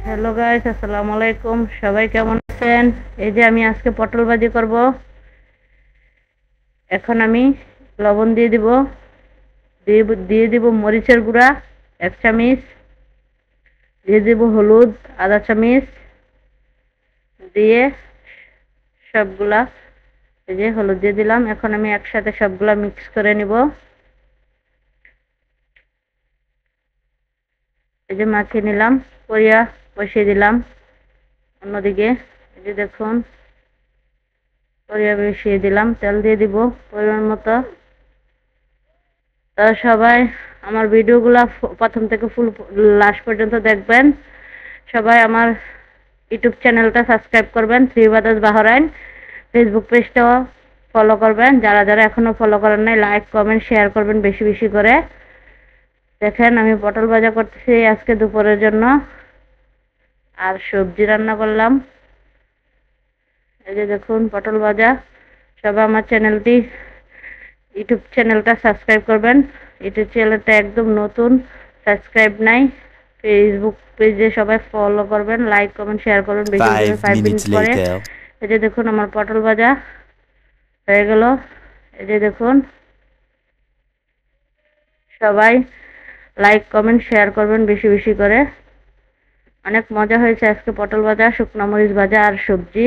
Hello guys, আসসালামু আলাইকুম। সবাই কেমন আছেন? এই যে আমি আজকে পটল ভাজি করব। এখন আমি লবণ দিয়ে দিব, দিয়ে দিব মরিচের গুঁড়া 1 চামচ, দিয়ে দিব হলুদ আধা চামচ, দিয়ে সবগুলা এই যে হলুদ দিয়ে দিলাম। এখন আমি একসাথে সবগুলা মিক্স করে নিব। এই যে মাখিয়ে নিলাম, করিয়া বসিয়ে দিলাম অন্যদিকে। এই যে দেখুন, করিয়া বসিয়ে দিলাম, তেল দিয়ে দিব পরিমাণ মতো। তো সবাই আমার ভিডিওগুলা প্রথম থেকে ফুল লাস্ট পর্যন্ত দেখবেন। সবাই আমার ইউটিউব চ্যানেলটা সাবস্ক্রাইব করবেন, থ্রি ব্রাদার্স বাহরাইন। ফেসবুক পেজটাও ফলো করবেন, যারা যারা এখনো ফলো করেন নাই, লাইক কমেন্ট শেয়ার করবেন বেশি বেশি করে। দেখেন আমি পটল ভাজা করতেছি আজকে দুপুরের জন্য, আর সবজি রান্না করলাম। এই যে দেখুন পটল ভাজা। সবাই আমার ইউটিউব চ্যানেলটা সাবস্ক্রাইব করবেন। ইউটিউব চ্যানেলটা একদম নতুন, সাবস্ক্রাইব নাই। ফেসবুক পেজে সবাই ফলো করবেন, লাইক কমেন্ট শেয়ার করবেন বেশি বেশি করে। 5 5 মিনিট minutes পরে later. এই যে দেখুন আমার পটল ভাজা হয়ে গেল। এই যে দেখুন, সবাই লাইক কমেন্ট শেয়ার করবেন বেশি বেশি করে। অনেক মজা হয়েছে আজকে পটল ভাজা, শুকনো মরিচ ভাজা আর সবজি।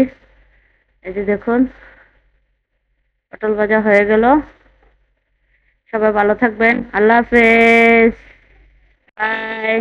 এই যে দেখুন পটল ভাজা হয়ে গেল। সবাই ভালো থাকবেন। আল্লাহ হাফেজ। বাই।